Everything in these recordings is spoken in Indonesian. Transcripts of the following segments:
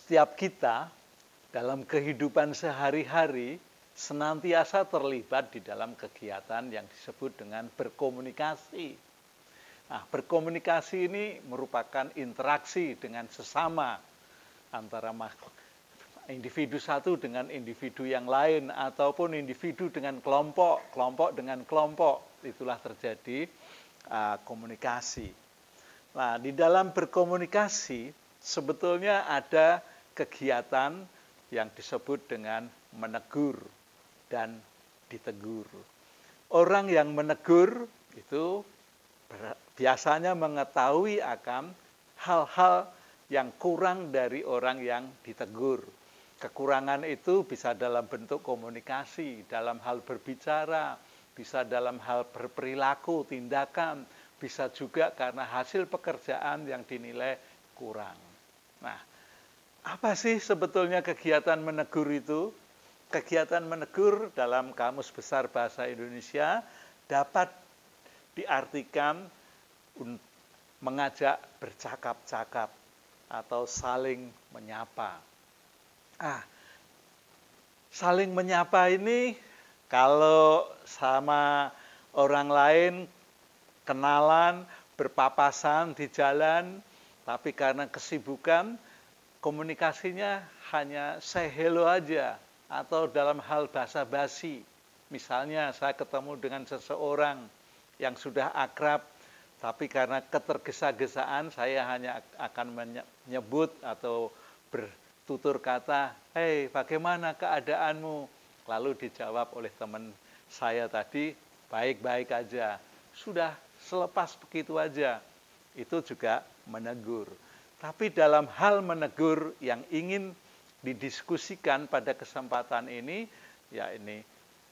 setiap kita dalam kehidupan sehari-hari senantiasa terlibat di dalam kegiatan yang disebut dengan berkomunikasi. Nah, berkomunikasi ini merupakan interaksi dengan sesama antara individu satu dengan individu yang lain ataupun individu dengan kelompok, kelompok dengan kelompok. Itulah terjadi komunikasi. Nah, di dalam berkomunikasi sebetulnya ada kegiatan yang disebut dengan menegur dan ditegur. Orang yang menegur itu biasanya mengetahui akan hal-hal yang kurang dari orang yang ditegur. Kekurangan itu bisa dalam bentuk komunikasi, dalam hal berbicara, bisa dalam hal berperilaku, tindakan, bisa juga karena hasil pekerjaan yang dinilai kurang. Nah, apa sih sebetulnya kegiatan menegur itu? Kegiatan menegur dalam Kamus Besar Bahasa Indonesia dapat diartikan mengajak bercakap-cakap atau saling menyapa. Saling menyapa ini kalau sama orang lain kenalan, berpapasan di jalan, tapi karena kesibukan komunikasinya hanya say hello aja atau dalam hal basa-basi. Misalnya saya ketemu dengan seseorang yang sudah akrab, tapi karena ketergesa-gesaan saya hanya akan menyebut atau bertutur kata, "Hei, bagaimana keadaanmu?" Lalu dijawab oleh teman saya tadi, "Baik-baik aja." Sudah selepas begitu aja. Itu juga menegur. Tapi dalam hal menegur yang ingin didiskusikan pada kesempatan ini, ya ini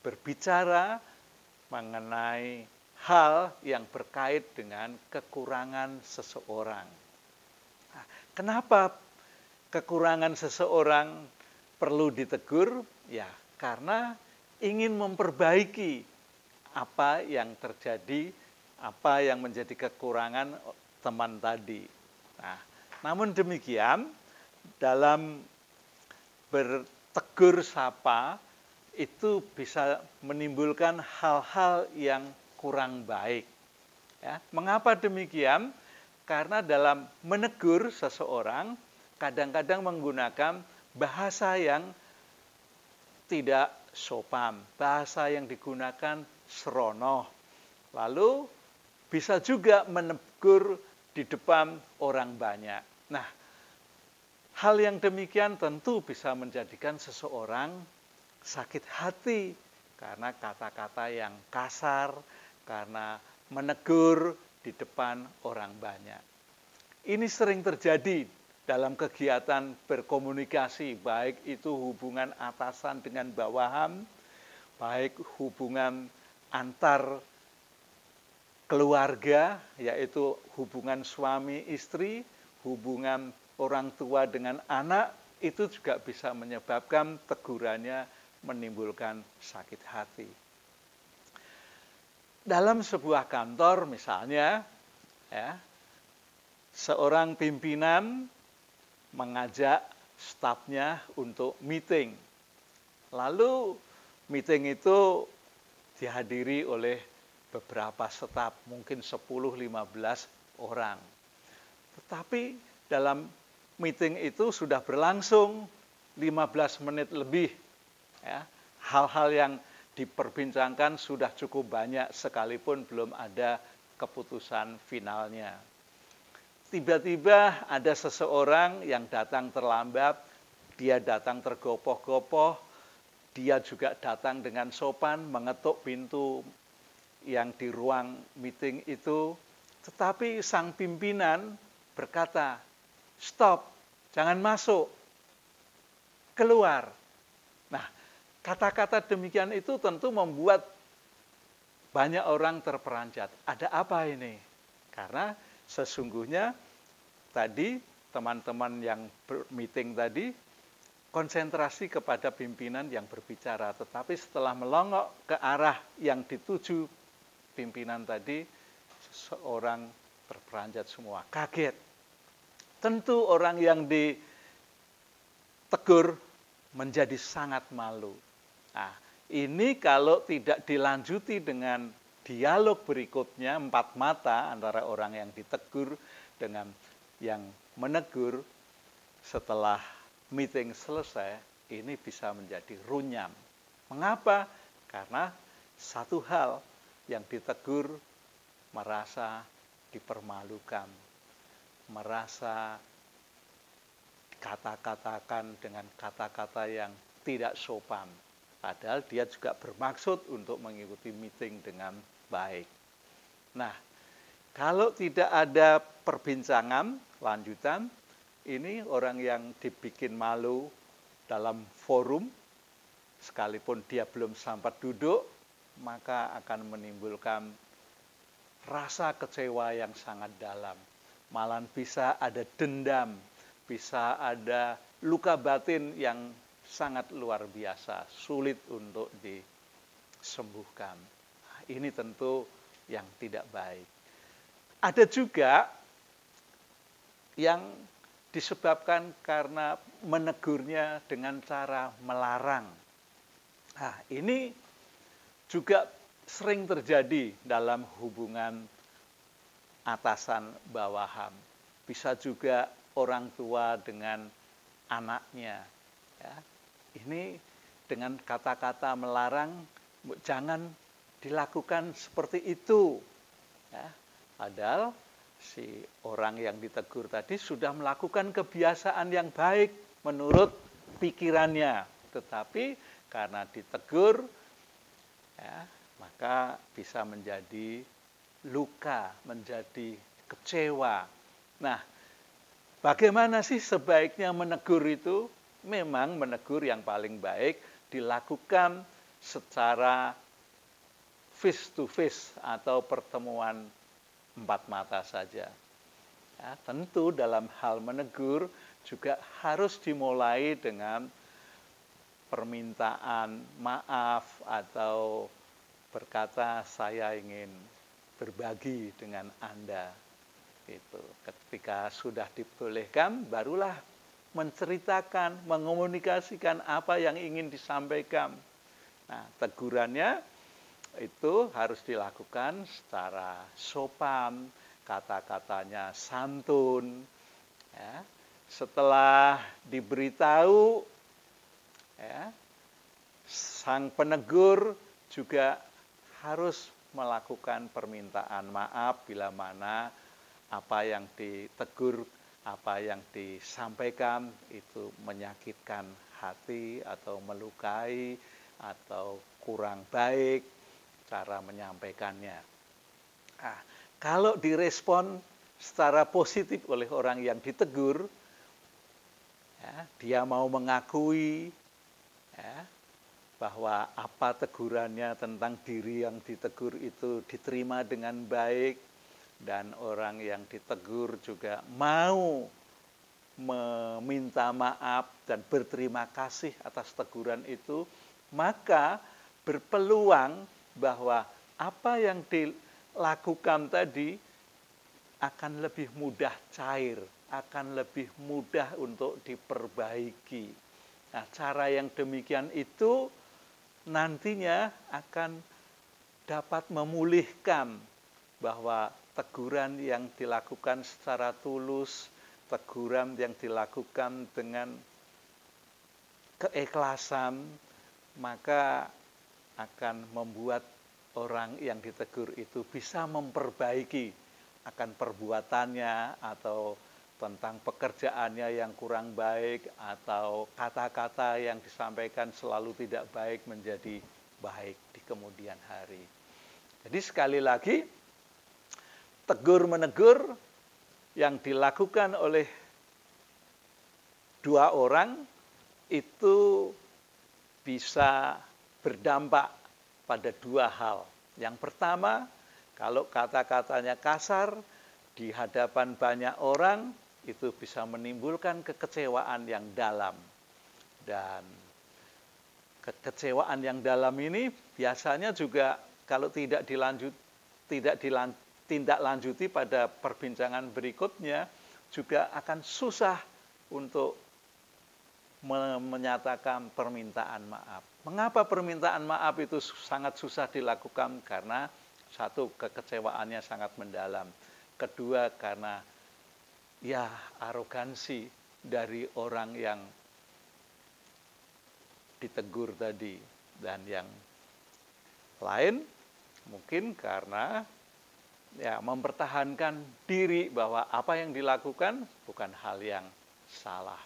berbicara mengenai hal yang berkait dengan kekurangan seseorang. Nah, kenapa kekurangan seseorang perlu ditegur? Ya, karena ingin memperbaiki apa yang terjadi, apa yang menjadi kekurangan teman tadi. Nah, namun demikian, dalam bertegur sapa itu bisa menimbulkan hal-hal yang kurang baik. Ya, mengapa demikian? Karena dalam menegur seseorang kadang-kadang menggunakan bahasa yang tidak sopan, bahasa yang digunakan seronoh. Lalu bisa juga menegur di depan orang banyak. Nah, hal yang demikian tentu bisa menjadikan seseorang sakit hati karena kata-kata yang kasar, karena menegur di depan orang banyak. Ini sering terjadi dalam kegiatan berkomunikasi, baik itu hubungan atasan dengan bawahan, baik hubungan antar keluarga, yaitu hubungan suami istri, hubungan orang tua dengan anak, itu juga bisa menyebabkan tegurannya menimbulkan sakit hati. Dalam sebuah kantor misalnya, ya, seorang pimpinan mengajak stafnya untuk meeting. Lalu meeting itu dihadiri oleh beberapa staf, mungkin 10-15 orang. Tetapi dalam meeting itu sudah berlangsung 15 menit lebih. Ya, hal-hal yang diperbincangkan sudah cukup banyak sekalipun belum ada keputusan finalnya. Tiba-tiba ada seseorang yang datang terlambat, dia datang tergopoh-gopoh, dia juga datang dengan sopan mengetuk pintu yang di ruang meeting itu, tetapi sang pimpinan berkata, "Stop, jangan masuk, keluar." Nah, kata-kata demikian itu tentu membuat banyak orang terperanjat. Ada apa ini? Karena sesungguhnya tadi teman-teman yang meeting tadi konsentrasi kepada pimpinan yang berbicara, tetapi setelah melongok ke arah yang dituju pimpinan tadi, seorang terperanjat semua, kaget. Tentu orang yang tegur menjadi sangat malu. Nah, ini kalau tidak dilanjuti dengan dialog berikutnya, empat mata antara orang yang ditegur dengan yang menegur, setelah meeting selesai, ini bisa menjadi runyam. Mengapa? Karena satu hal yang ditegur merasa dipermalukan, merasa kata-katakan dengan kata-kata yang tidak sopan. Padahal dia juga bermaksud untuk mengikuti meeting dengan baik. Nah, kalau tidak ada perbincangan lanjutan, ini orang yang dibikin malu dalam forum, sekalipun dia belum sempat duduk, maka akan menimbulkan rasa kecewa yang sangat dalam. Malah bisa ada dendam, bisa ada luka batin yang sangat luar biasa, sulit untuk disembuhkan. Nah, ini tentu yang tidak baik. Ada juga yang disebabkan karena menegurnya dengan cara melarang. Nah, ini juga sering terjadi dalam hubungan atasan bawahan. Bisa juga orang tua dengan anaknya. Ya. Ini dengan kata-kata melarang, jangan dilakukan seperti itu. Ya. Padahal si orang yang ditegur tadi sudah melakukan kebiasaan yang baik menurut pikirannya. Tetapi karena ditegur, ya, maka bisa menjadi luka, menjadi kecewa. Nah, bagaimana sih sebaiknya menegur itu? Memang menegur yang paling baik dilakukan secara face to face atau pertemuan empat mata saja. Ya, tentu dalam hal menegur juga harus dimulai dengan permintaan maaf atau berkata saya ingin berbagi dengan Anda. Itu ketika sudah dibolehkan, barulah menceritakan, mengomunikasikan apa yang ingin disampaikan. Nah, tegurannya itu harus dilakukan secara sopan, kata-katanya santun. Ya. Setelah diberitahu, ya, sang penegur juga harus melakukan permintaan maaf bila mana apa yang ditegur, apa yang disampaikan itu menyakitkan hati atau melukai atau kurang baik cara menyampaikannya. Nah, kalau direspon secara positif oleh orang yang ditegur, ya, dia mau mengakui, ya, bahwa apa tegurannya tentang diri yang ditegur itu diterima dengan baik, dan orang yang ditegur juga mau meminta maaf dan berterima kasih atas teguran itu, maka berpeluang bahwa apa yang dilakukan tadi akan lebih mudah cair, akan lebih mudah untuk diperbaiki. Nah, cara yang demikian itu nantinya akan dapat memulihkan bahwa teguran yang dilakukan secara tulus, teguran yang dilakukan dengan keikhlasan, maka akan membuat orang yang ditegur itu bisa memperbaiki akan perbuatannya atau tentang pekerjaannya yang kurang baik atau kata-kata yang disampaikan selalu tidak baik menjadi baik di kemudian hari. Jadi sekali lagi, tegur-menegur yang dilakukan oleh dua orang itu bisa berdampak pada dua hal. Yang pertama, kalau kata-katanya kasar di hadapan banyak orang, itu bisa menimbulkan kekecewaan yang dalam. Dan kekecewaan yang dalam ini biasanya juga kalau tidak ditindaklanjuti pada perbincangan berikutnya, juga akan susah untuk menyatakan permintaan maaf. Mengapa permintaan maaf itu sangat susah dilakukan? Karena satu, kekecewaannya sangat mendalam. Kedua, karena ya arogansi dari orang yang ditegur tadi. Dan yang lain mungkin karena ya mempertahankan diri bahwa apa yang dilakukan bukan hal yang salah.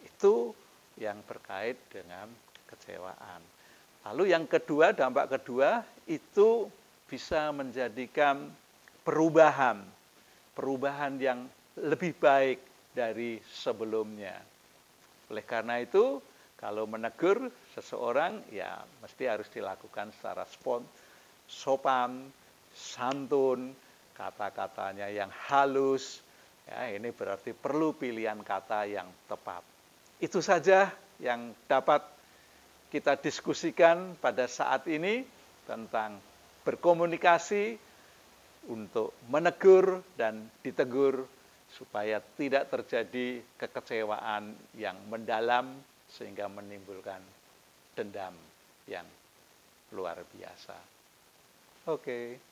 Itu yang terkait dengan kecewaan. Lalu yang kedua, dampak kedua itu bisa menjadikan perubahan yang lebih baik dari sebelumnya. Oleh karena itu, kalau menegur seseorang ya mesti harus dilakukan secara sopan, santun, kata-katanya yang halus. Ya, ini berarti perlu pilihan kata yang tepat. Itu saja yang dapat kita diskusikan pada saat ini tentang berkomunikasi untuk menegur dan ditegur supaya tidak terjadi kekecewaan yang mendalam sehingga menimbulkan dendam yang luar biasa. Oke.